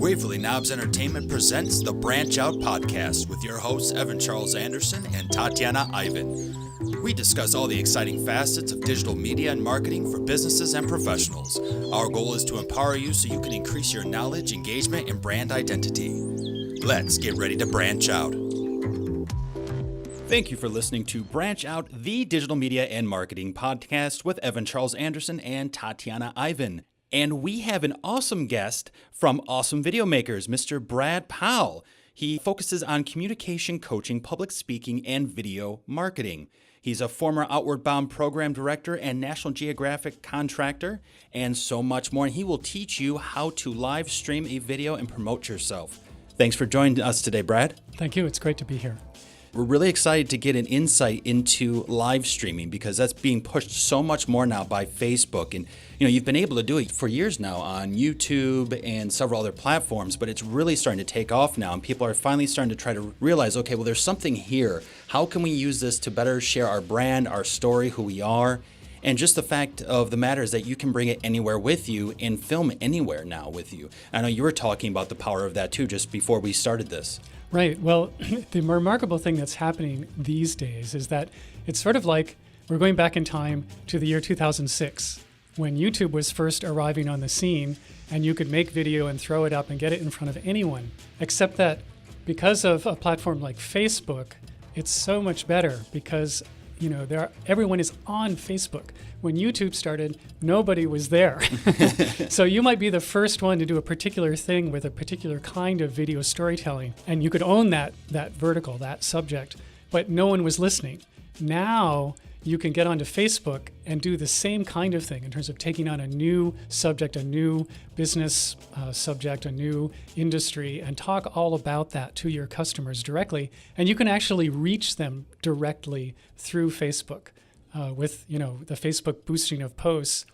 Waverly Knobs Entertainment presents the Branch Out Podcast with your hosts Evan Charles Anderson and Tatiana Ivan. We discuss all the exciting facets of digital media and marketing for businesses and professionals. Our goal is to empower you so you can increase your knowledge, engagement, and brand identity. Let's get ready to branch out. Thank you for listening to Branch Out, the digital media and marketing podcast with Evan Charles Anderson and Tatiana Ivan. And we have an awesome guest from Awesome Videomakers, Mr. Brad Powell. He focuses on communication coaching, public speaking, and video marketing. He's a former Outward Bound program director and National Geographic contractor, and so much more. And he will teach you how to live stream a video and promote yourself. Thanks for joining us today, Brad. Thank you. It's great to be here. We're really excited to get an insight into live streaming because that's being pushed so much more now by Facebook. And, you've been able to do it for years now on YouTube and several other platforms, but it's really starting to take off now. And people are finally starting to try to realize, okay, well, there's something here. How can we use this to better share our brand, our story, who we are? And just the fact of the matter is that you can bring it anywhere with you and film anywhere now with you. I know you were talking about the power of that too, just before we started this. Right. Well, the remarkable thing that's happening these days is that it's sort of like we're going back in time to the year 2006 when YouTube was first arriving on the scene and you could make video and throw it up and get it in front of anyone. Except that because of a platform like Facebook, it's so much better because everyone is on Facebook. When YouTube started, nobody was there. So you might be the first one to do a particular thing with a particular kind of video storytelling, and you could own that vertical, that subject, but no one was listening. Now you can get onto Facebook and do the same kind of thing in terms of taking on a new subject, a new business subject, a new industry, and talk all about that to your customers directly. And you can actually reach them directly through Facebook with the Facebook boosting of posts.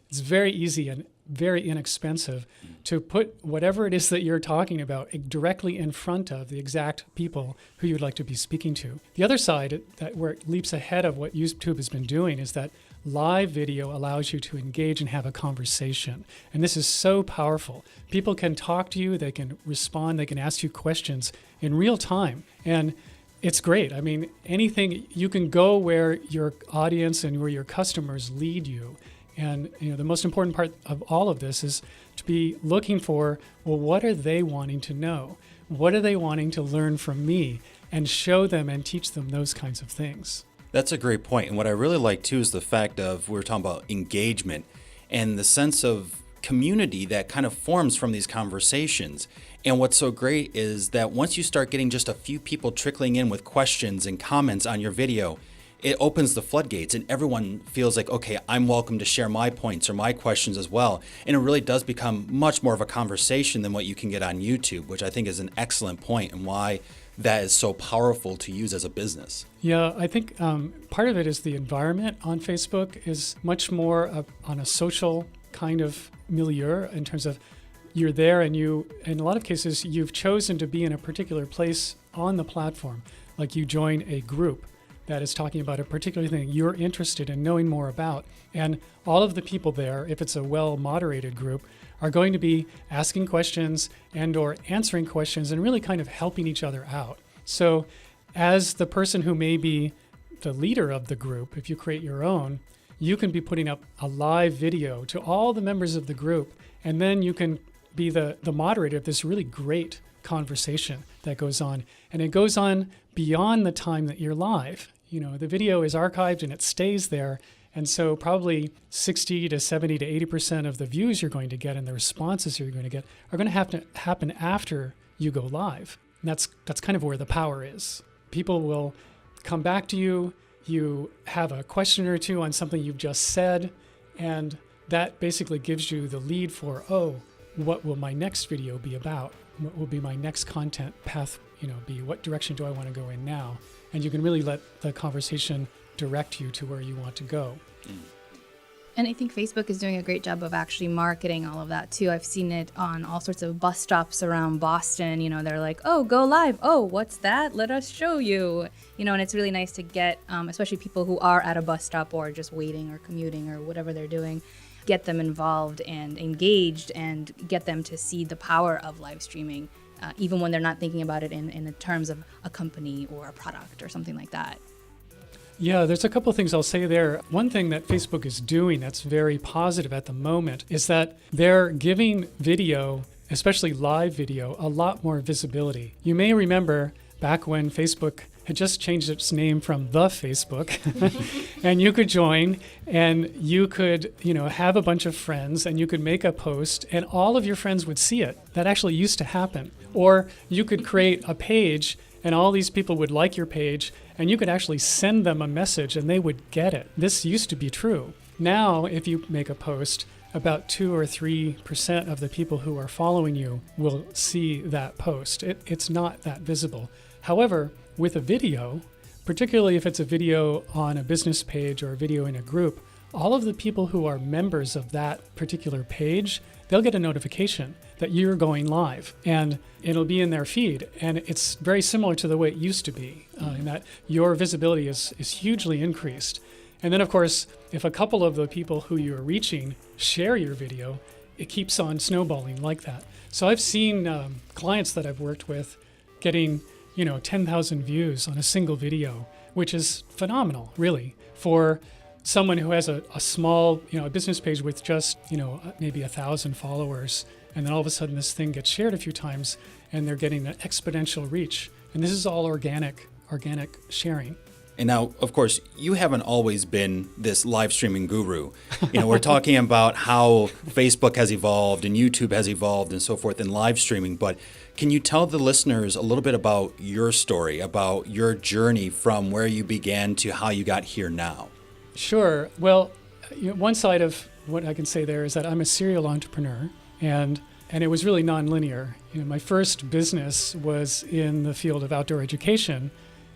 It's very easy and very inexpensive to put whatever it is that you're talking about directly in front of the exact people who you'd like to be speaking to. The other side, where it leaps ahead of what YouTube has been doing, is that live video allows you to engage and have a conversation. And this is so powerful. People can talk to you, they can respond, they can ask you questions in real time. And it's great. I mean, anything, you can go where your audience and where your customers lead you. And the most important part of all of this is to be looking for, well, what are they wanting to know? What are they wanting to learn from me? And show them and teach them those kinds of things. That's a great point. And what I really like too is the fact of, we're talking about engagement and the sense of community that kind of forms from these conversations. And what's so great is that once you start getting just a few people trickling in with questions and comments on your video, it opens the floodgates and everyone feels like, okay, I'm welcome to share my points or my questions as well. And it really does become much more of a conversation than what you can get on YouTube, which I think is an excellent point and why that is so powerful to use as a business. Yeah, I think part of it is the environment on Facebook is much more on a social kind of milieu in terms of you're there and in a lot of cases, you've chosen to be in a particular place on the platform. Like you join a group that is talking about a particular thing you're interested in knowing more about. And all of the people there, if it's a well-moderated group, are going to be asking questions and or answering questions and really kind of helping each other out. So as the person who may be the leader of the group, if you create your own, you can be putting up a live video to all the members of the group, and then you can be the moderator of this really great conversation that goes on. And it goes on beyond the time that you're live. The video is archived and it stays there. And so probably 60 to 70 to 80% of the views you're going to get and the responses you're going to get are going to have to happen after you go live. And that's kind of where the power is. People will come back to you. You have a question or two on something you've just said. And that basically gives you the lead for, what will my next video be about? What will be my next content path, be? What direction do I want to go in now? And you can really let the conversation direct you to where you want to go. And I think Facebook is doing a great job of actually marketing all of that too. I've seen it on all sorts of bus stops around Boston. They're like, oh, go live. Oh, what's that? Let us show you. And it's really nice to get, especially people who are at a bus stop or just waiting or commuting or whatever they're doing. get them involved and engaged and get them to see the power of live streaming, even when they're not thinking about it in the terms of a company or a product or something like that. Yeah, there's a couple of things I'll say there. One thing that Facebook is doing that's very positive at the moment is that they're giving video, especially live video, a lot more visibility. You may remember back when Facebook had just changed its name from The Facebook, and you could join and you could, have a bunch of friends and you could make a post and all of your friends would see it. That actually used to happen. Or you could create a page and all these people would like your page and you could actually send them a message and they would get it. This used to be true. Now, if you make a post, about 2 or 3% of the people who are following you will see that post. It's not that visible. However, with a video, particularly if it's a video on a business page or a video in a group, all of the people who are members of that particular page, they'll get a notification that you're going live and it'll be in their feed. And it's very similar to the way it used to be, in that your visibility is hugely increased. And then, of course, if a couple of the people who you're reaching share your video, it keeps on snowballing like that. So I've seen clients that I've worked with getting 10,000 views on a single video, which is phenomenal, really, for someone who has a small, a business page with just, maybe 1,000 followers. And then all of a sudden this thing gets shared a few times and they're getting an exponential reach. And this is all organic sharing. And now, of course, you haven't always been this live streaming guru. We're talking about how Facebook has evolved and YouTube has evolved and so forth in live streaming. But can you tell the listeners a little bit about your story, about your journey from where you began to how you got here now? Sure. Well, one side of what I can say there is that I'm a serial entrepreneur, and it was really nonlinear. My first business was in the field of outdoor education,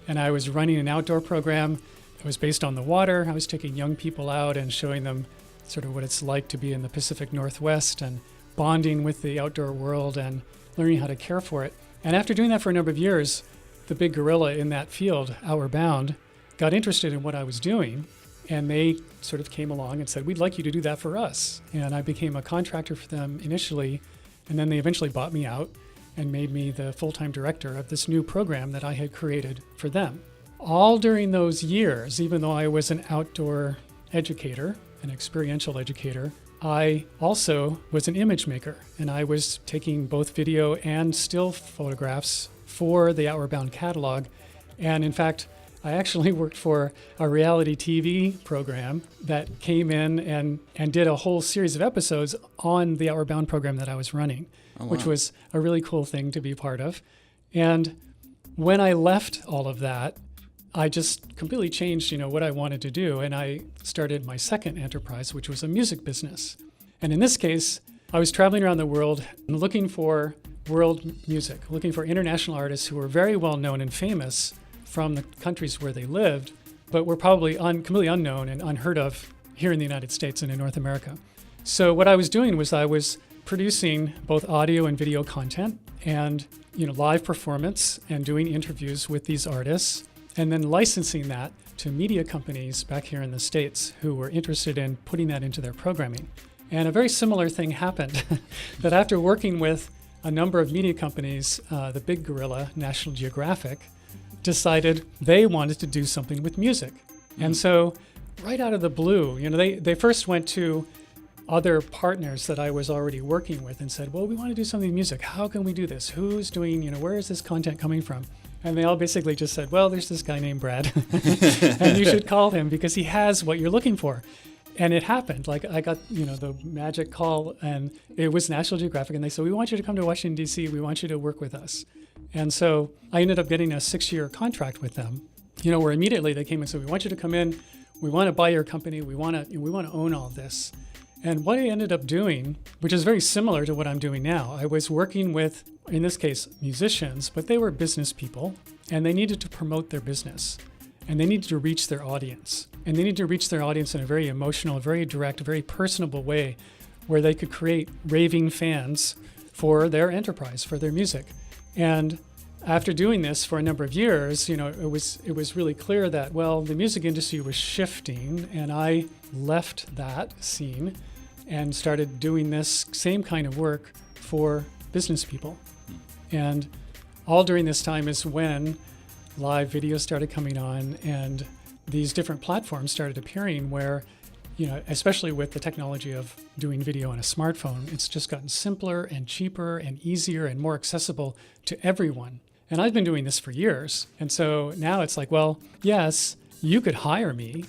and I was running an outdoor program. It was based on the water. I was taking young people out and showing them sort of what it's like to be in the Pacific Northwest and bonding with the outdoor world and learning how to care for it. And after doing that for a number of years, the big gorilla in that field, Outward Bound, got interested in what I was doing. And they sort of came along and said, we'd like you to do that for us. And I became a contractor for them initially, and then they eventually bought me out and made me the full-time director of this new program that I had created for them. All during those years, even though I was an outdoor educator, an experiential educator, I also was an image maker, and I was taking both video and still photographs for the Outward Bound catalog. And in fact, I actually worked for a reality TV program that came in and did a whole series of episodes on the Outward Bound program that I was running, which was a really cool thing to be part of. And when I left all of that, I just completely changed, what I wanted to do. And I started my second enterprise, which was a music business. And in this case, I was traveling around the world looking for world music, looking for international artists who were very well known and famous from the countries where they lived, but were probably completely unknown and unheard of here in the United States and in North America. So what I was doing was I was producing both audio and video content and live performance and doing interviews with these artists, and then licensing that to media companies back here in the States who were interested in putting that into their programming. And a very similar thing happened, that after working with a number of media companies, the big gorilla, National Geographic, decided they wanted to do something with music. And so right out of the blue, they first went to other partners that I was already working with and said, well, we want to do something with music. How can we do this? Who's doing, where is this content coming from? And they all basically just said, well, there's this guy named Brad, and you should call him because he has what you're looking for. And it happened. Like I got, the magic call, and it was National Geographic, and they said, we want you to come to Washington, D.C. We want you to work with us. And so I ended up getting a 6-year contract with them, where immediately they came and said, we want you to come in. We want to buy your company. We want to own all this. And what I ended up doing, which is very similar to what I'm doing now, I was working with, in this case, musicians, but they were business people, and they needed to promote their business, and they needed to reach their audience. And they needed to reach their audience in a very emotional, very direct, very personable way where they could create raving fans for their enterprise, for their music. And after doing this for a number of years, it was really clear that, well, the music industry was shifting, and I left that scene and started doing this same kind of work for business people. And all during this time is when live video started coming on and these different platforms started appearing where, especially with the technology of doing video on a smartphone, it's just gotten simpler and cheaper and easier and more accessible to everyone. And I've been doing this for years. And so now it's like, well, yes, you could hire me.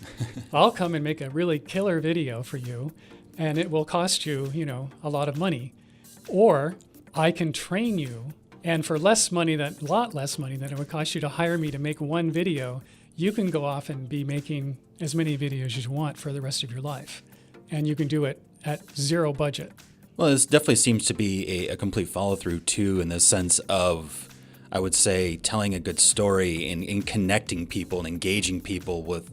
I'll come and make a really killer video for you, and it will cost you, a lot of money. Or I can train you, and for a lot less money than it would cost you to hire me to make one video, you can go off and be making as many videos as you want for the rest of your life. And you can do it at zero budget. Well, this definitely seems to be a complete follow-through, too, in the sense of, I would say, telling a good story and connecting people and engaging people with,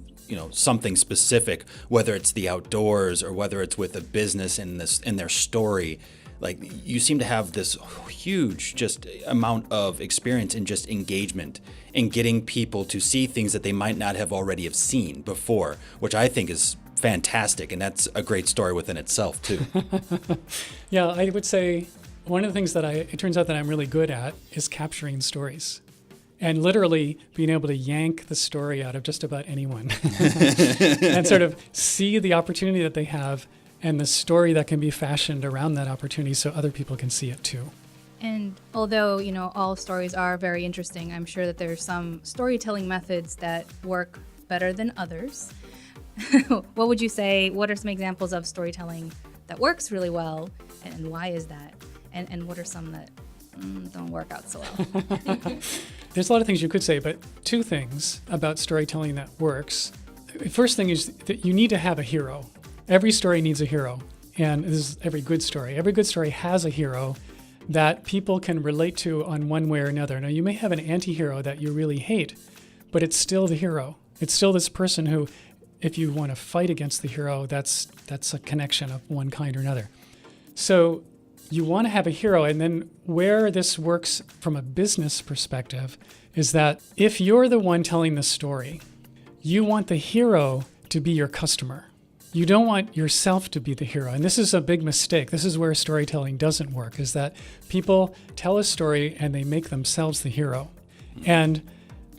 something specific, whether it's the outdoors or whether it's with a business in their story. Like, you seem to have this huge just amount of experience in just engagement and getting people to see things that they might not have already have seen before, which I think is fantastic. And that's a great story within itself, too. Yeah, I would say one of the things that it turns out that I'm really good at is capturing stories and literally being able to yank the story out of just about anyone and sort of see the opportunity that they have and the story that can be fashioned around that opportunity so other people can see it too. And although, all stories are very interesting, I'm sure that there's some storytelling methods that work better than others. What would you say, what are some examples of storytelling that works really well, and why is that? And what are some that don't work out so well? There's a lot of things you could say, but two things about storytelling that works. First thing is that you need to have a hero. Every story needs a hero, and this is every good story. Every good story has a hero that people can relate to on one way or another. Now, you may have an anti-hero that you really hate, but it's still the hero. It's still this person who, if you want to fight against the hero, that's a connection of one kind or another. So you want to have a hero, and then where this works from a business perspective is that if you're the one telling the story, you want the hero to be your customer. You don't want yourself to be the hero. And this is a big mistake. This is where storytelling doesn't work, is that people tell a story and they make themselves the hero. And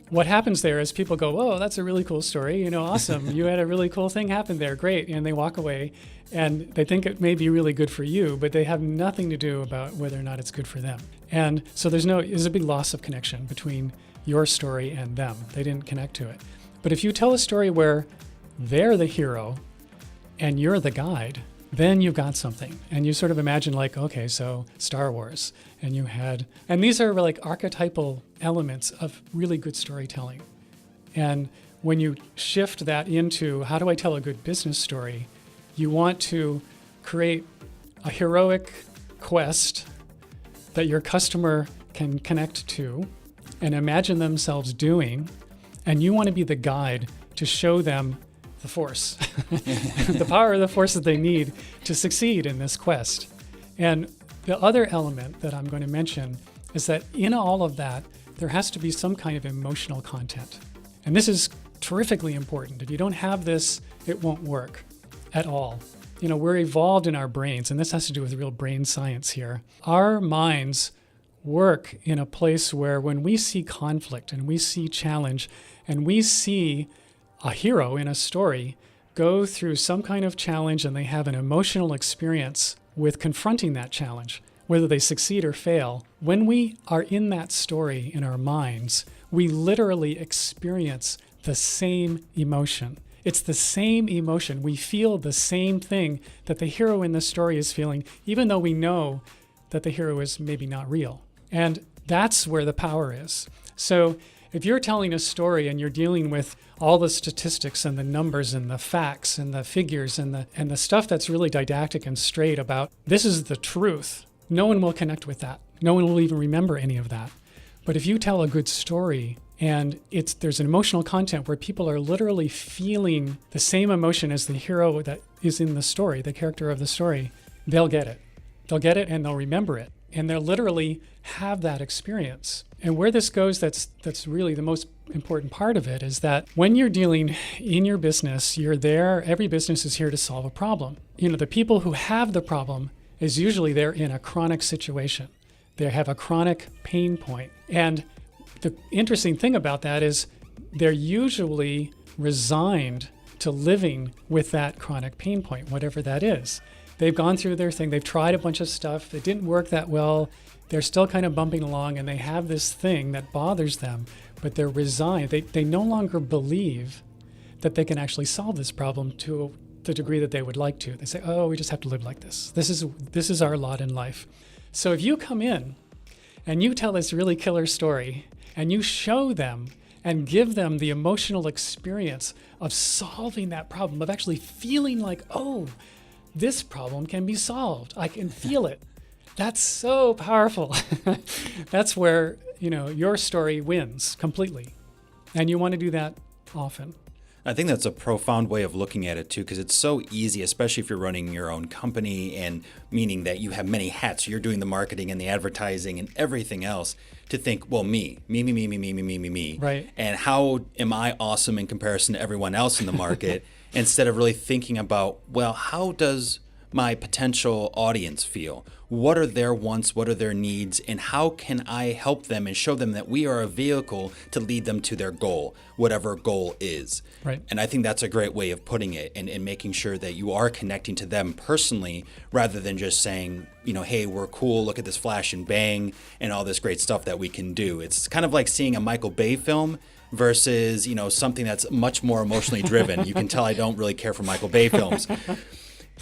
what happens there is people go, "Whoa, that's a really cool story. Awesome. You had a really cool thing happen there. Great." And they walk away and they think it may be really good for you, but they have nothing to do about whether or not it's good for them. And so there's a big loss of connection between your story and them. They didn't connect to it. But if you tell a story where they're the hero and you're the guide, then you've got something. And you sort of imagine okay, so Star Wars, and these are like archetypal elements of really good storytelling. And when you shift that into how do I tell a good business story, you want to create a heroic quest that your customer can connect to and imagine themselves doing, and you want to be the guide to show them the force, the power of the force that they need to succeed in this quest. And the other element that I'm going to mention is that in all of that, there has to be some kind of emotional content. And this is terrifically important. If you don't have this, it won't work at all. We're evolved in our brains, and this has to do with real brain science here. Our minds work in a place where when we see conflict and we see challenge and we see a hero in a story go through some kind of challenge and they have an emotional experience with confronting that challenge, whether they succeed or fail, when we are in that story in our minds, we literally experience the same emotion. It's the same emotion. We feel the same thing that the hero in the story is feeling, even though we know that the hero is maybe not real. And that's where the power is. So if you're telling a story and you're dealing with all the statistics and the numbers and the facts and the figures and the stuff that's really didactic and straight about this is the truth, no one will connect with that. No one will even remember any of that. But if you tell a good story and there's an emotional content where people are literally feeling the same emotion as the hero that is in the story, the character of the story, they'll get it. They'll get it and they'll remember it. And they'll literally have that experience. And where this goes, that's really the most important part of it, is that when you're dealing in your business, you're there, every business is here to solve a problem. The people who have the problem is usually they're in a chronic situation. They have a chronic pain point. And the interesting thing about that is they're usually resigned to living with that chronic pain point, whatever that is. They've gone through their thing. They've tried a bunch of stuff. It didn't work that well. They're still kind of bumping along, and they have this thing that bothers them, but they're resigned. They no longer believe that they can actually solve this problem to the degree that they would like to. They say, oh, we just have to live like this. This is our lot in life. So if you come in and you tell this really killer story and you show them and give them the emotional experience of solving that problem, of actually feeling like, oh, this problem can be solved. I can feel it. That's so powerful. That's where, your story wins completely. And you want to do that often. I think that's a profound way of looking at it too, because it's so easy, especially if you're running your own company, and meaning that you have many hats. You're doing the marketing and the advertising and everything else, to think, well, me. Right. And how am I awesome in comparison to everyone else in the market? Instead of really thinking about, well, how does my potential audience feel? What are their wants? What are their needs? And how can I help them and show them that we are a vehicle to lead them to their goal, whatever goal is? Right. And I think that's a great way of putting it, and making sure that you are connecting to them personally, rather than just saying, hey, we're cool, look at this flash and bang and all this great stuff that we can do. It's kind of like seeing a Michael Bay film versus, something that's much more emotionally driven. You can tell I don't really care for Michael Bay films.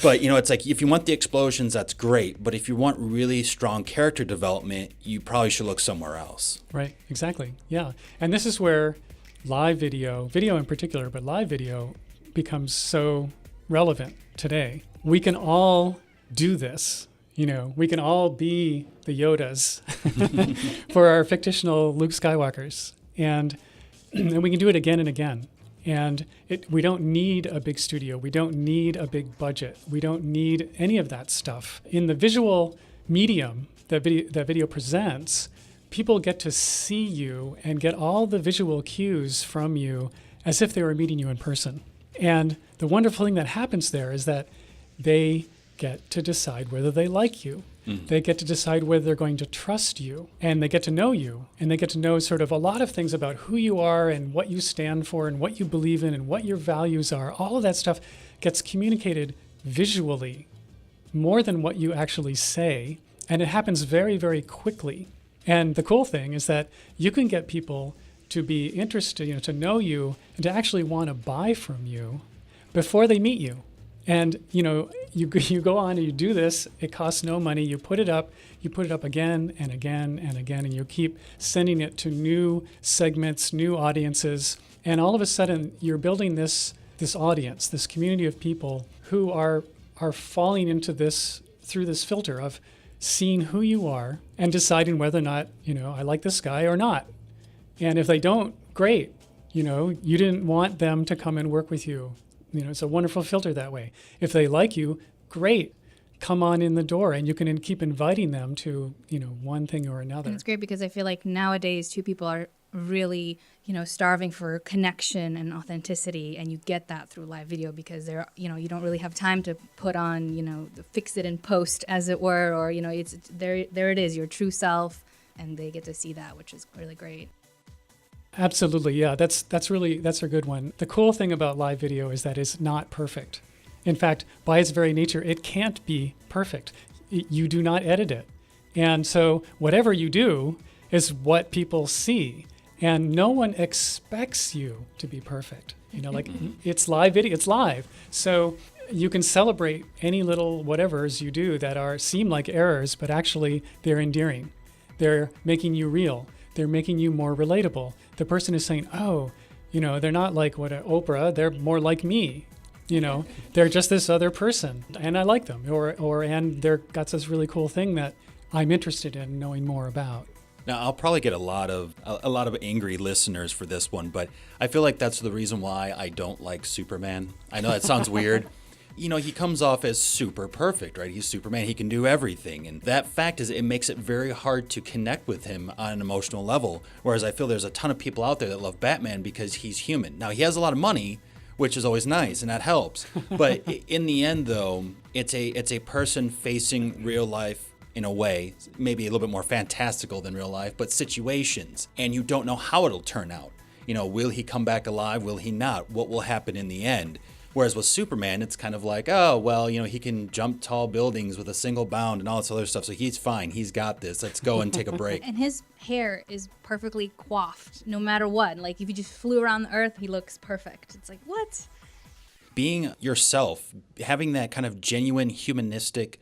But, it's like, if you want the explosions, that's great. But if you want really strong character development, you probably should look somewhere else. Right, exactly. Yeah. And this is where live video in particular, but live video becomes so relevant today. We can all do this. We can all be the Yodas for our fictional Luke Skywalkers. And we can do it again and again. And we don't need a big studio. We don't need a big budget. We don't need any of that stuff. In the visual medium that video presents, people get to see you and get all the visual cues from you as if they were meeting you in person. And the wonderful thing that happens there is that they get to decide whether they like you. Mm-hmm. They get to decide whether they're going to trust you, and they get to know you, and they get to know sort of a lot of things about who you are and what you stand for and what you believe in and what your values are. All of that stuff gets communicated visually more than what you actually say, and it happens very, very quickly. And the cool thing is that you can get people to be interested, to know you and to actually want to buy from you before they meet you. And, you go on and you do this. It costs no money. You put it up again and again and again, and you keep sending it to new segments, new audiences. And all of a sudden, you're building this audience, this community of people who are falling into this through this filter of seeing who you are and deciding whether or not, I like this guy or not. And if they don't, great. You didn't want them to come and work with you. It's a wonderful filter that way. If they like you, great. Come on in the door, and you can keep inviting them to, one thing or another. And it's great because I feel like nowadays too, people are really, starving for connection and authenticity, and you get that through live video because you don't really have time to put on, fix it in post, as it were, or it's there it is, your true self, and they get to see that, which is really great. Absolutely, yeah. That's a good one. The cool thing about live video is that it's not perfect. In fact, by its very nature, it can't be perfect. You do not edit it. And so whatever you do is what people see. And no one expects you to be perfect. It's live video, it's live. So you can celebrate any little whatevers you do that seem like errors, but actually they're endearing. They're making you real. They're making you more relatable. The person is saying, oh, they're not like Oprah, they're more like me. They're just this other person, and I like them. And they've got this really cool thing that I'm interested in knowing more about. Now, I'll probably get a lot of angry listeners for this one, but I feel like that's the reason why I don't like Superman. I know that sounds weird, he comes off as super perfect, right? He's Superman. He can do everything. And that fact is it makes it very hard to connect with him on an emotional level. Whereas I feel there's a ton of people out there that love Batman because he's human. Now, he has a lot of money, which is always nice, and that helps. But in the end, though, it's a person facing real life in a way, maybe a little bit more fantastical than real life, but situations. And you don't know how it'll turn out. Will he come back alive? Will he not? What will happen in the end? Whereas with Superman, it's kind of like, oh, well, he can jump tall buildings with a single bound and all this other stuff. So he's fine. He's got this. Let's go and take a break. And his hair is perfectly coiffed no matter what. Like if he just flew around the earth, he looks perfect. It's like, what? Being yourself, having that kind of genuine humanistic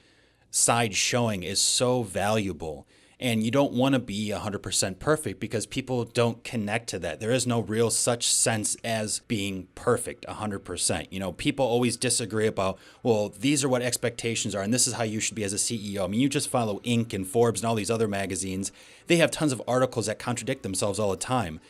side showing is so valuable. And you don't want to be 100% perfect because people don't connect to that. There is no real such sense as being perfect 100%. People always disagree about, well, these are what expectations are, and this is how you should be as a CEO. I mean, you just follow Inc. and Forbes and all these other magazines. They have tons of articles that contradict themselves all the time.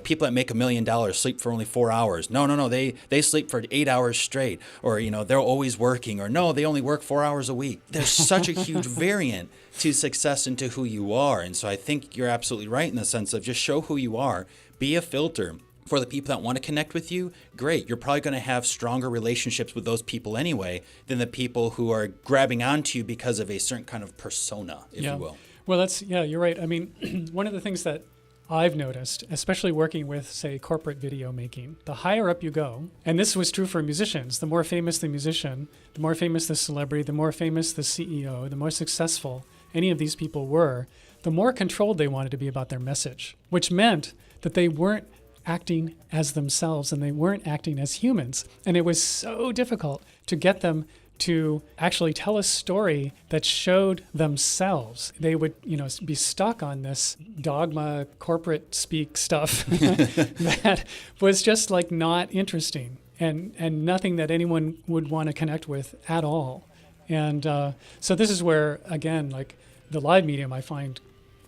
People that make $1 million sleep for only 4 hours. No, they sleep for 8 hours straight. Or, they're always working. Or no, they only work 4 hours a week. There's such a huge variant to success and to who you are. And so I think you're absolutely right in the sense of just show who you are. Be a filter. For the people that want to connect with you, great. You're probably going to have stronger relationships with those people anyway than the people who are grabbing onto you because of a certain kind of persona, if you will. Well, you're right. I mean, one of the things that I've noticed, especially working with, say, corporate video making, the higher up you go, and this was true for musicians, the more famous the musician, the more famous the celebrity, the more famous the CEO, the more successful any of these people were, the more controlled they wanted to be about their message, which meant that they weren't acting as themselves and they weren't acting as humans. And it was so difficult to get them to actually tell a story that showed themselves. They would, be stuck on this dogma, corporate speak stuff that was just like not interesting and nothing that anyone would want to connect with at all. And so this is where, again, like the live medium I find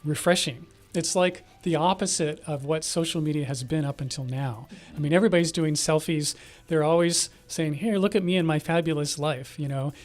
refreshing. It's like the opposite of what social media has been up until now. I mean, everybody's doing selfies. They're always saying, here, look at me and my fabulous life.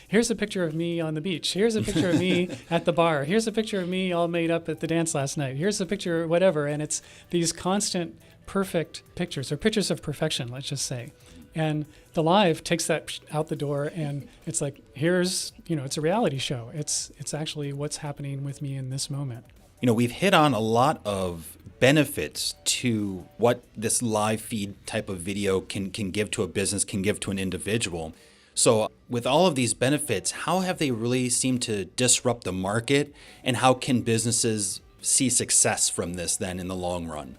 Here's a picture of me on the beach. Here's a picture of me at the bar. Here's a picture of me all made up at the dance last night. Here's a picture, whatever. And it's these constant perfect pictures, or pictures of perfection, let's just say. And the live takes that out the door, and it's like, here's, it's a reality show. It's actually what's happening with me in this moment. We've hit on a lot of benefits to what this live feed type of video can give to a business, can give to an individual. So with all of these benefits, how have they really seemed to disrupt the market, and how can businesses see success from this then in the long run?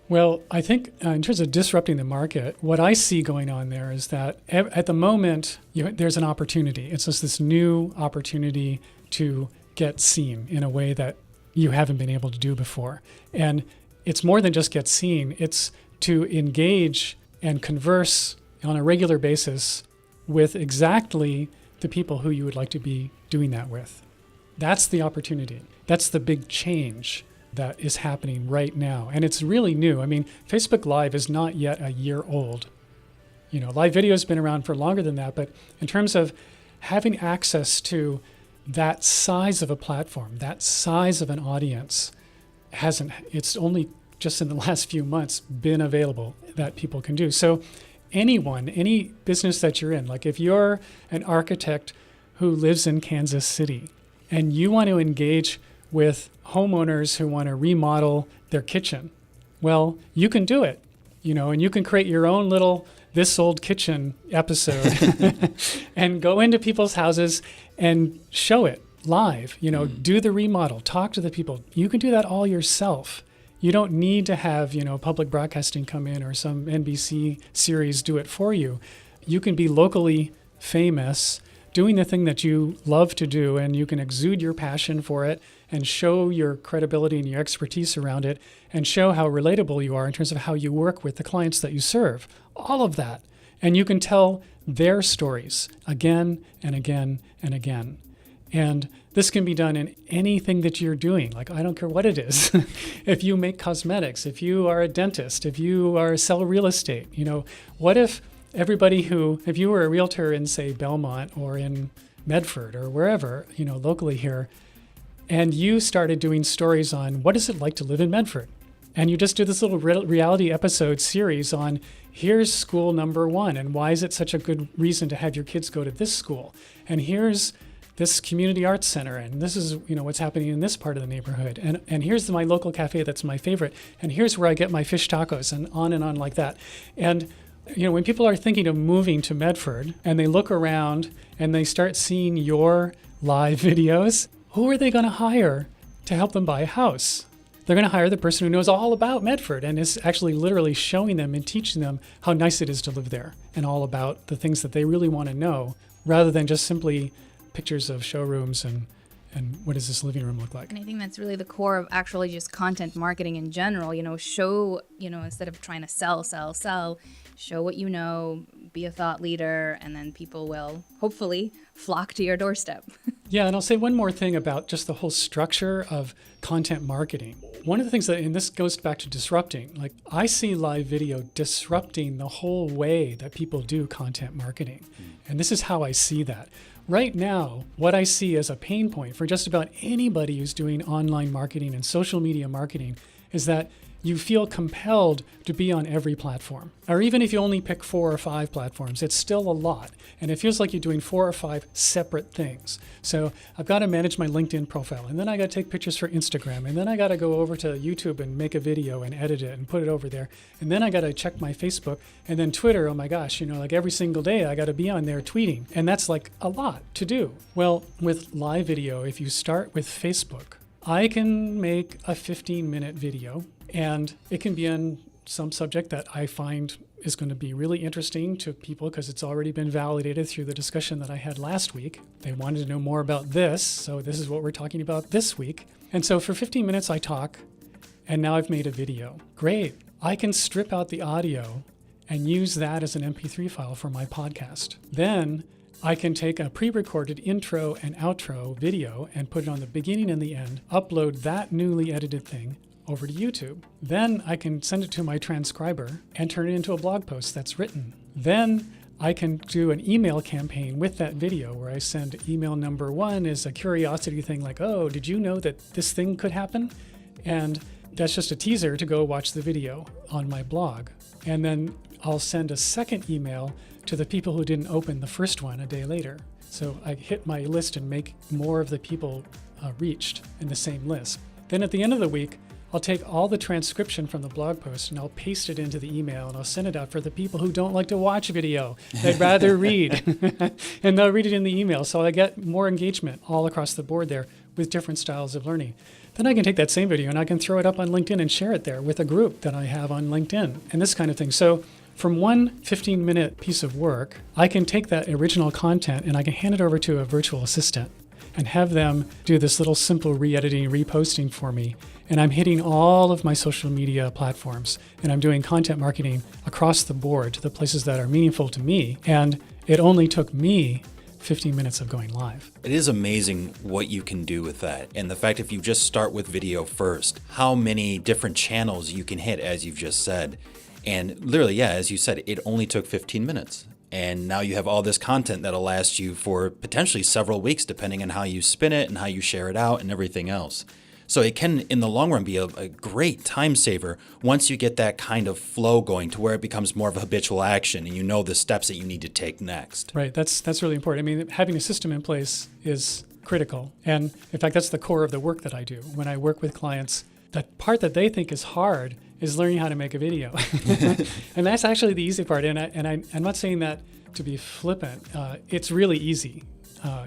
Well, I think in terms of disrupting the market, what I see going on there is that at the moment, there's an opportunity. It's just this new opportunity to get seen in a way that you haven't been able to do before. And it's more than just get seen. It's to engage and converse on a regular basis with exactly the people who you would like to be doing that with. That's the opportunity. That's the big change that is happening right now. And it's really new. I mean, Facebook Live is not yet a year old. Live video has been around for longer than that, but in terms of having access to that size of a platform, that size of an audience, it's only just in the last few months been available that people can do. So anyone, any business that you're in, like if you're an architect who lives in Kansas City and you want to engage with homeowners who want to remodel their kitchen, well, you can do it, and you can create your own little This Old Kitchen episode and go into people's houses and show it live, do the remodel, talk to the people. You can do that all yourself. You don't need to have, public broadcasting come in or some NBC series do it for you. You can be locally famous, doing the thing that you love to do, and you can exude your passion for it and show your credibility and your expertise around it and show how relatable you are in terms of how you work with the clients that you serve. All of that. And you can tell their stories again and again and again. And this can be done in anything that you're doing. Like, I don't care what it is. If you make cosmetics, if you are a dentist, if you sell real estate, what if everybody who, if you were a realtor in, say, Belmont or in Medford or wherever, locally here, and you started doing stories on what is it like to live in Medford, and you just do this little reality episode series on here's school number 1 and why is it such a good reason to have your kids go to this school, and here's this community arts center, and this is what's happening in this part of the neighborhood, and here's my local cafe that's my favorite, and here's where I get my fish tacos, and on like that. And when people are thinking of moving to Medford and they look around and they start seeing your live videos, who are they going to hire to help them buy a house? They're going to hire the person who knows all about Medford and is actually literally showing them and teaching them how nice it is to live there and all about the things that they really want to know, rather than just simply pictures of showrooms and what does this living room look like. And I think that's really the core of actually just content marketing in general. Show, instead of trying to sell, show what you know, be a thought leader, and then people will hopefully flock to your doorstep. Yeah, and I'll say one more thing about just the whole structure of content marketing. One of the things and this goes back to disrupting, like I see live video disrupting the whole way that people do content marketing. And this is how I see that. Right now, what I see as a pain point for just about anybody who's doing online marketing and social media marketing is that you feel compelled to be on every platform. Or even if you only pick 4 or 5 platforms, it's still a lot. And it feels like you're doing 4 or 5 separate things. So I've got to manage my LinkedIn profile, and then I got to take pictures for Instagram, and then I got to go over to YouTube and make a video and edit it and put it over there. And then I got to check my Facebook, and then Twitter, oh my gosh, like every single day I got to be on there tweeting. And that's like a lot to do. Well, with live video, if you start with Facebook, I can make a 15-minute video, and it can be on some subject that I find is going to be really interesting to people because it's already been validated through the discussion that I had last week. They wanted to know more about this, so this is what we're talking about this week. And so for 15 minutes I talk, and now I've made a video. Great. I can strip out the audio and use that as an MP3 file for my podcast. Then I can take a pre-recorded intro and outro video and put it on the beginning and the end, upload that newly edited thing over to YouTube. Then I can send it to my transcriber and turn it into a blog post that's written. Then I can do an email campaign with that video where I send email number 1 is a curiosity thing like, oh, did you know that this thing could happen? And that's just a teaser to go watch the video on my blog. And then I'll send a second email to the people who didn't open the first one a day later. So I hit my list and make more of the people reached in the same list. Then at the end of the week, I'll take all the transcription from the blog post and I'll paste it into the email and I'll send it out for the people who don't like to watch video. They'd rather read. And they'll read it in the email. So I get more engagement all across the board there with different styles of learning. Then I can take that same video and I can throw it up on LinkedIn and share it there with a group that I have on LinkedIn and this kind of thing. So from one 15-minute piece of work, I can take that original content and I can hand it over to a virtual assistant and have them do this little simple re-editing, reposting for me. And I'm hitting all of my social media platforms and I'm doing content marketing across the board to the places that are meaningful to me. And it only took me 15 minutes of going live. It is amazing what you can do with that. And the fact if you just start with video first, how many different channels you can hit, as you've just said. And literally, yeah, as you said, it only took 15 minutes. And now you have all this content that'll last you for potentially several weeks, depending on how you spin it and how you share it out and everything else. So it can, in the long run, be a great time saver once you get that kind of flow going to where it becomes more of a habitual action and you know the steps that you need to take next. Right. That's really important. I mean, having a system in place is critical. And in fact, that's the core of the work that I do. When I work with clients, the part that they think is hard is learning how to make a video. And that's actually the easy part. And I'm not saying that to be flippant. It's really easy.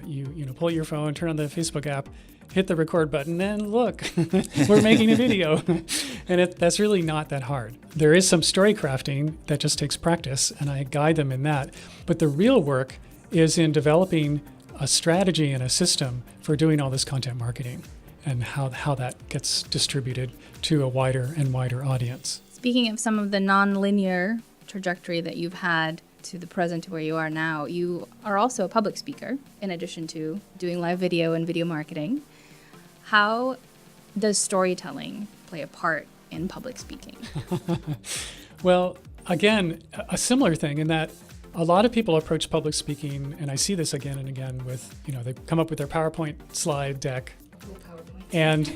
You pull out your phone, turn on the Facebook app, hit the record button, and look, we're making a video. And that's really not that hard. There is some story crafting that just takes practice, and I guide them in that. But the real work is in developing a strategy and a system for doing all this content marketing and how that gets distributed to a wider and wider audience. Speaking of some of the non-linear trajectory that you've had to the present to where you are now, you are also a public speaker in addition to doing live video and video marketing. How does storytelling play a part in public speaking? Well, again, a similar thing in that a lot of people approach public speaking, and I see this again and again with, they come up with their PowerPoint slide deck, and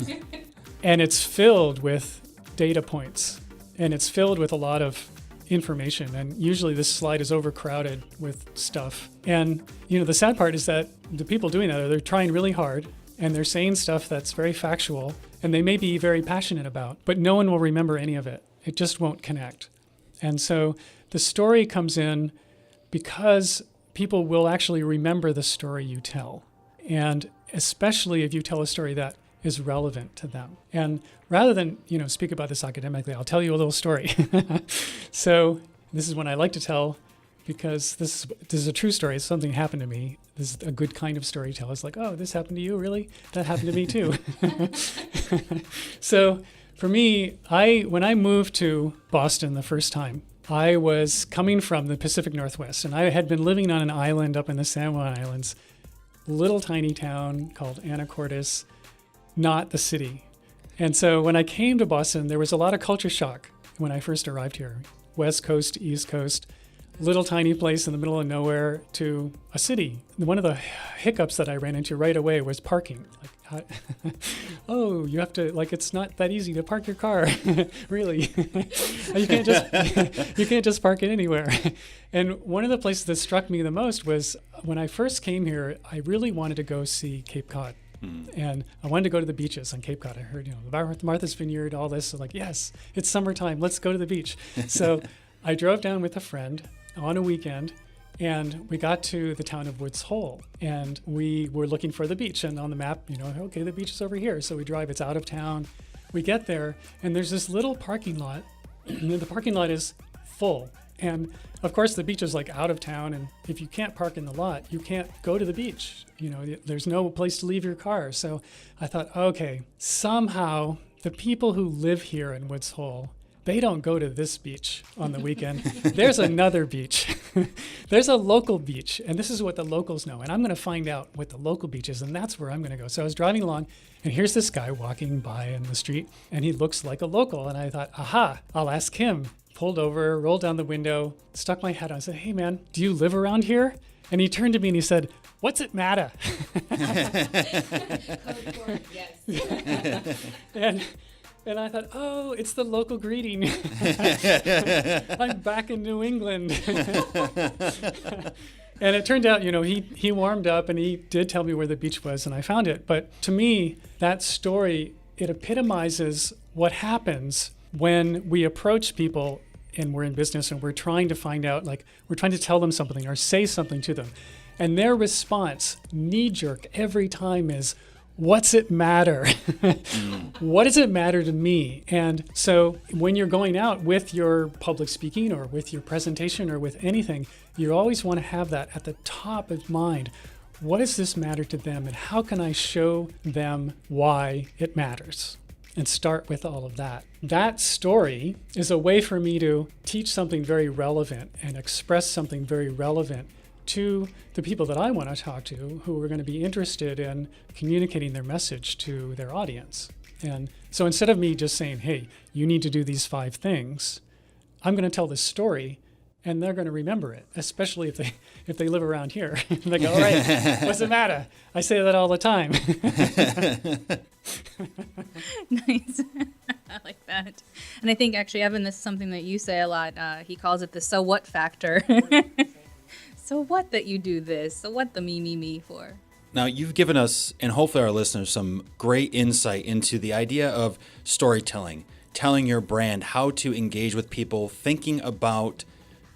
it's filled with data points, and it's filled with a lot of information, and usually this slide is overcrowded with stuff. And the sad part is that the people doing that, they're trying really hard, and they're saying stuff that's very factual, and they may be very passionate about, but no one will remember any of it. It just won't connect. And so the story comes in because people will actually remember the story you tell, and especially if you tell a story that is relevant to them. And rather than, speak about this academically, I'll tell you a little story. So this is one I like to tell because this is a true story. It's something happened to me. This is a good kind of storyteller. It's like, oh, this happened to you? Really? That happened to me too. So for me, when I moved to Boston the first time, I was coming from the Pacific Northwest, and I had been living on an island up in the San Juan Islands, little tiny town called Anacortes, not the city. And so when I came to Boston, there was a lot of culture shock when I first arrived here. West Coast, East Coast, little tiny place in the middle of nowhere to a city. One of the hiccups that I ran into right away was parking. Oh, you have to, it's not that easy to park your car, really. You can't just park it anywhere. And one of the places that struck me the most was when I first came here, I really wanted to go see Cape Cod. And I wanted to go to the beaches on Cape Cod. I heard, Martha's Vineyard, all this. So yes, it's summertime. Let's go to the beach. So I drove down with a friend on a weekend, and we got to the town of Woods Hole, and we were looking for the beach. And on the map, okay, the beach is over here. So we drive. It's out of town. We get there, and there's this little parking lot. And the parking lot is full. And of course, the beach is out of town, and if you can't park in the lot, you can't go to the beach. There's no place to leave your car. So I thought, okay, somehow the people who live here in Woods Hole, they don't go to this beach on the weekend. There's another beach. There's a local beach, and this is what the locals know. And I'm going to find out what the local beach is, and that's where I'm going to go. So I was driving along, and here's this guy walking by in the street, and he looks like a local. And I thought, aha, I'll ask him. Pulled over, rolled down the window, stuck my head on. I said, hey, man, do you live around here? And he turned to me and he said, what's it matter? Yes. And I thought, oh, it's the local greeting. I'm back in New England. And it turned out, he warmed up and he did tell me where the beach was, and I found it. But to me, that story, it epitomizes what happens when we approach people and we're in business and we're trying to find out, we're trying to tell them something or say something to them. And their response, knee-jerk, every time is, what's it matter? What does it matter to me? And so when you're going out with your public speaking or with your presentation or with anything, you always want to have that at the top of mind. What does this matter to them, and how can I show them why it matters? And start with all of that. That story is a way for me to teach something very relevant and express something very relevant to the people that I want to talk to, who are going to be interested in communicating their message to their audience. And so instead of me just saying, hey, you need to do these 5 things, I'm going to tell this story, and they're going to remember it, especially if they live around here. They go, all right, what's the matter? I say that all the time. Nice. I like that. And I think actually, Evan, this is something that you say a lot. He calls it the so what factor. So what that you do this? So what the me for? Now, you've given us, and hopefully our listeners, some great insight into the idea of storytelling, telling your brand how to engage with people, thinking about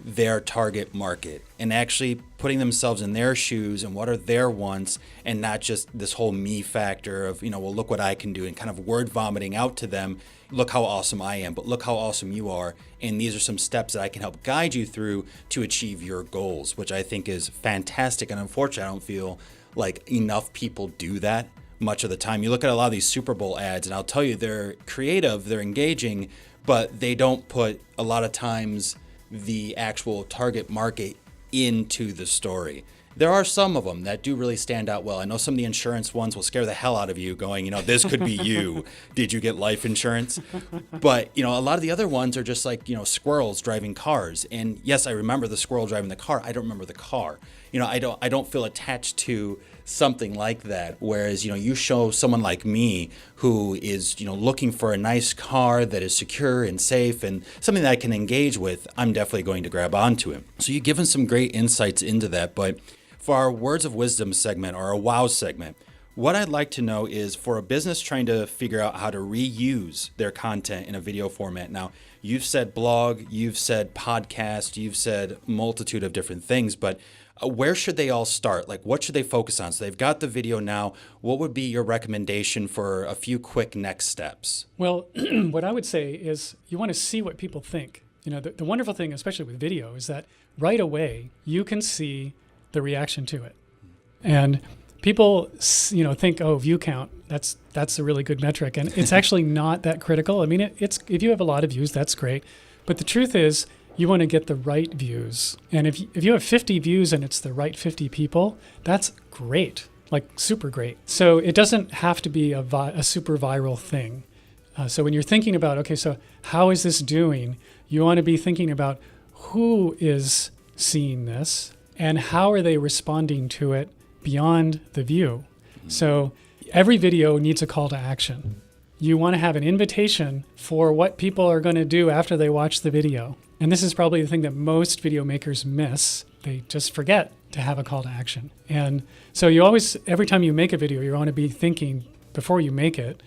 their target market and actually putting themselves in their shoes and what are their wants, and not just this whole me factor of, well, look what I can do, and kind of word vomiting out to them, look how awesome I am, but look how awesome you are. And these are some steps that I can help guide you through to achieve your goals, which I think is fantastic. And unfortunately, I don't feel like enough people do that much of the time. You look at a lot of these Super Bowl ads, and I'll tell you, they're creative, they're engaging, but they don't put a lot of times the actual target market into the story. There are some of them that do really stand out well. I know some of the insurance ones will scare the hell out of you going, this could be you. Did you get life insurance? But, a lot of the other ones are just like, squirrels driving cars. And yes, I remember the squirrel driving the car. I don't remember the car. I don't feel attached to something like that. Whereas, you show someone like me who is, looking for a nice car that is secure and safe and something that I can engage with, I'm definitely going to grab onto it. So you've given some great insights into that. But for our Words of Wisdom segment, or our WOW segment, what I'd like to know is, for a business trying to figure out how to reuse their content in a video format. Now, you've said blog, you've said podcast, you've said multitude of different things, but where should they all start? Like, what should they focus on? So they've got the video now. What would be your recommendation for a few quick next steps? Well, what I would say is you want to see what people think. The wonderful thing, especially with video, is that right away you can see the reaction to it. And people, think, oh, view count, that's a really good metric. And it's actually not that critical. I mean, it's if you have a lot of views, that's great. But the truth is, you want to get the right views. And if you have 50 views and it's the right 50 people, that's great, like super great. So it doesn't have to be a super viral thing. So when you're thinking about, okay, so how is this doing? You want to be thinking about who is seeing this and how are they responding to it beyond the view. So every video needs a call to action. You want to have an invitation for what people are going to do after they watch the video. And this is probably the thing that most video makers miss. They just forget to have a call to action. And so you always, every time you make a video, you want to be thinking before you make it,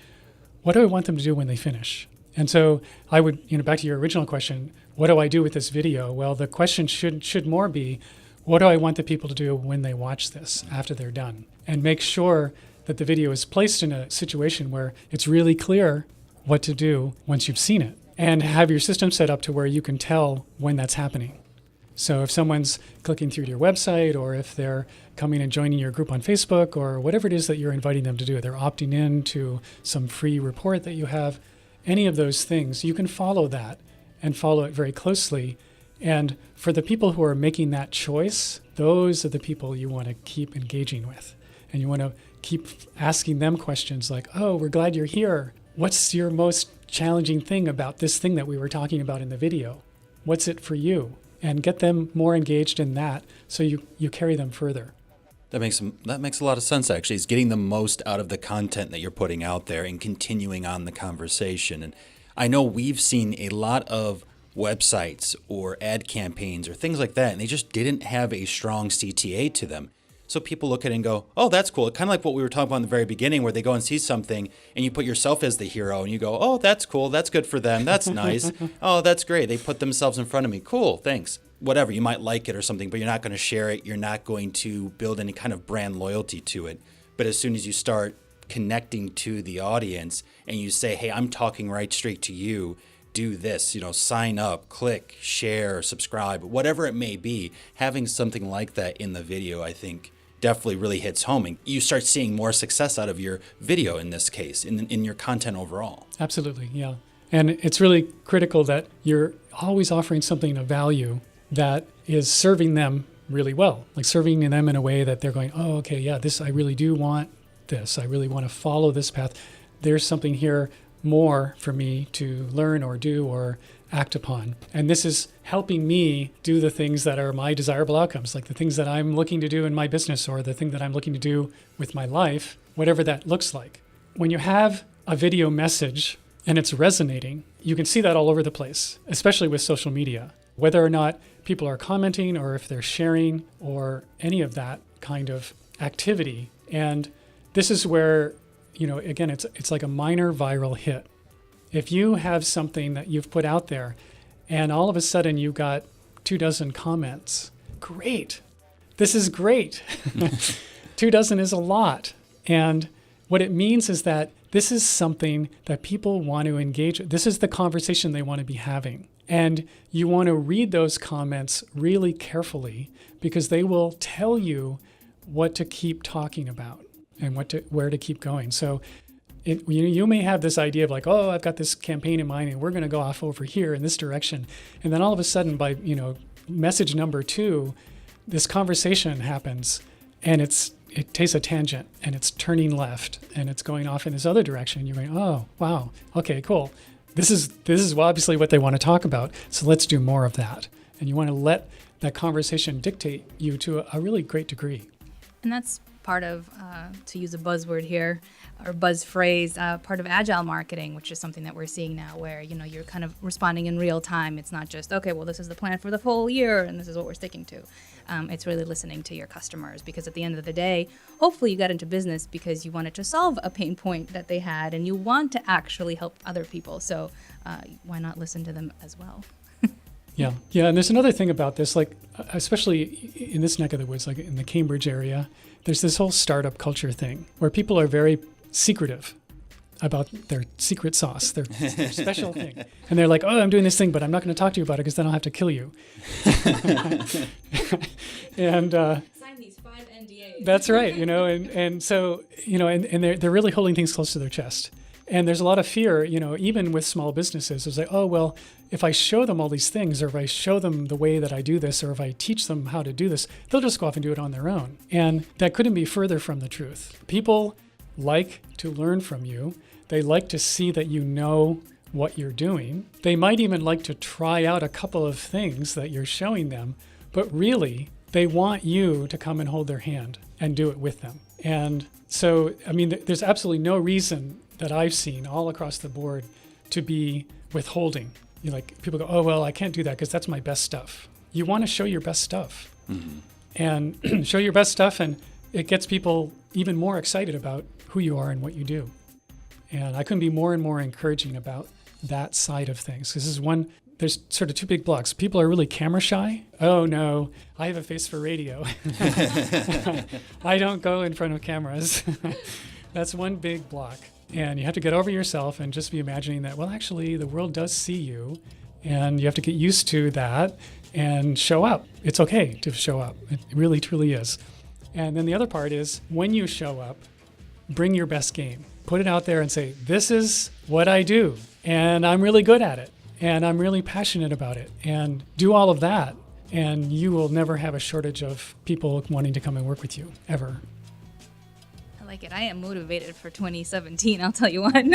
what do I want them to do when they finish? And so I would, back to your original question, what do I do with this video? Well, the question should more be, what do I want the people to do when they watch this after they're done? And make sure that the video is placed in a situation where it's really clear what to do once you've seen it. And have your system set up to where you can tell when that's happening. So if someone's clicking through to your website, or if they're coming and joining your group on Facebook, or whatever it is that you're inviting them to do, they're opting in to some free report that you have, any of those things, you can follow that and follow it very closely. And for the people who are making that choice, those are the people you want to keep engaging with. And you want to keep asking them questions like, oh, we're glad you're here. What's your most challenging thing about this thing that we were talking about in the video? What's it for you? And get them more engaged in that so you carry them further. That makes a lot of sense, actually. It's getting the most out of the content that you're putting out there and continuing on the conversation. And I know we've seen a lot of websites or ad campaigns or things like that, and they just didn't have a strong CTA to them. So people look at it and go, oh, that's cool. Kind of like what we were talking about in the very beginning, where they go and see something and you put yourself as the hero and you go, oh, that's cool. That's good for them. That's nice. Oh, that's great. They put themselves in front of me. Cool. Thanks. Whatever. You might like it or something, but you're not going to share it. You're not going to build any kind of brand loyalty to it. But as soon as you start connecting to the audience and you say, hey, I'm talking right straight to you, do this, sign up, click, share, subscribe, whatever it may be, having something like that in the video, I think, definitely really hits home, and you start seeing more success out of your video in this case, in your content overall. Absolutely, yeah. And it's really critical that you're always offering something of value that is serving them really well, like serving them in a way that they're going, oh, okay, yeah, this, I really do want this. I really want to follow this path. There's something here more for me to learn or do or act upon. And this is helping me do the things that are my desirable outcomes, like the things that I'm looking to do in my business or the thing that I'm looking to do with my life, whatever that looks like. When you have a video message and it's resonating, you can see that all over the place, especially with social media, whether or not people are commenting or if they're sharing or any of that kind of activity. And this is where, again, it's like a minor viral hit. If you have something that you've put out there and all of a sudden you got 24 comments, great. This is great. 24 is a lot. And what it means is that this is something that people want to engage with. This is the conversation they want to be having. And you want to read those comments really carefully because they will tell you what to keep talking about and where to keep going. So you may have this idea of like, oh, I've got this campaign in mind and we're going to go off over here in this direction. And then all of a sudden by, message number 2, this conversation happens and it takes a tangent and it's turning left and it's going off in this other direction. You're going, oh, wow, okay, cool. This is obviously what they want to talk about. So let's do more of that. And you want to let that conversation dictate you to a really great degree. And that's part of, to use a buzzword here, or buzz phrase, part of agile marketing, which is something that we're seeing now where, you're kind of responding in real time. It's not just, okay, well, this is the plan for the full year and this is what we're sticking to. It's really listening to your customers, because at the end of the day, hopefully you got into business because you wanted to solve a pain point that they had and you want to actually help other people. So why not listen to them as well? Yeah. And there's another thing about this, like, especially in this neck of the woods, like in the Cambridge area, there's this whole startup culture thing where people are very secretive about their secret sauce, their special thing. And they're like, oh, I'm doing this thing, but I'm not going to talk to you about it because then I'll have to kill you. And sign these 5 NDAs. That's right, and so, and they're really holding things close to their chest. And there's a lot of fear, even with small businesses. It's like, oh, well, if I show them all these things, or if I show them the way that I do this, or if I teach them how to do this, they'll just go off and do it on their own. And that couldn't be further from the truth. People like to learn from you. They like to see that you know what you're doing. They might even like to try out a couple of things that you're showing them, but really, they want you to come and hold their hand and do it with them. And so, there's absolutely no reason that I've seen all across the board to be withholding. People go, oh, well, I can't do that because that's my best stuff. You want to show your best stuff. Mm-hmm. And show your best stuff, and it gets people even more excited about who you are and what you do. And I couldn't be more and more encouraging about that side of things. There's sort of 2 big blocks. People are really camera shy. Oh no, I have a face for radio. I don't go in front of cameras. That's one big block. And you have to get over yourself and just be imagining that, well, actually, the world does see you, and you have to get used to that and show up. It's okay to show up. It really, truly is. And then the other part is, when you show up, bring your best game. Put it out there and say, this is what I do, and I'm really good at it, and I'm really passionate about it, and do all of that, and you will never have a shortage of people wanting to come and work with you, ever. Like it. I am motivated for 2017, I'll tell you what.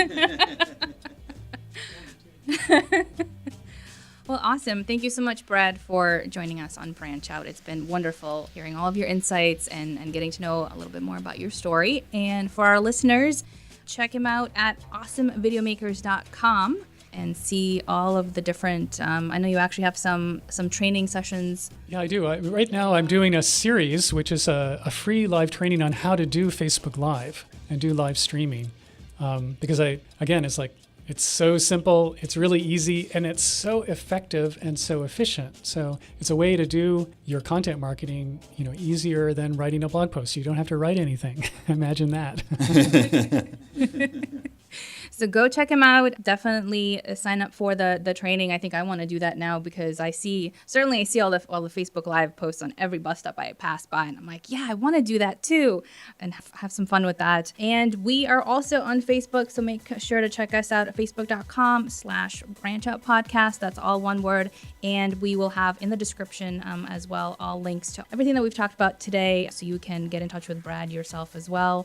Well, awesome. Thank you so much, Brad, for joining us on Branch Out. It's been wonderful hearing all of your insights and getting to know a little bit more about your story. And for our listeners, check him out at awesomevideomakers.com and see all of the different, I know you actually have some training sessions. Yeah, I do. Right now I'm doing a series, which is a free live training on how to do Facebook Live and do live streaming. Because it's so simple, it's really easy, and it's so effective and so efficient. So it's a way to do your content marketing, easier than writing a blog post. You don't have to write anything. Imagine that. So go check him out. Definitely sign up for the training. I think I want to do that now because I see all the Facebook Live posts on every bus stop I pass by, and I'm like, yeah, I want to do that too, and have some fun with that. And we are also on Facebook, so make sure to check us out at facebook.com/branchoutpodcast. That's all one word, and we will have in the description as well all links to everything that we've talked about today, so you can get in touch with Brad yourself as well.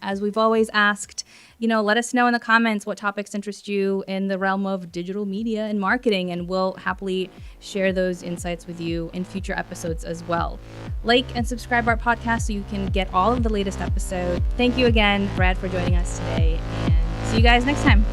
As we've always asked, let us know in the comments what topics interest you in the realm of digital media and marketing, and we'll happily share those insights with you in future episodes as well. Like and subscribe our podcast so you can get all of the latest episodes. Thank you again, Brad, for joining us today, and see you guys next time.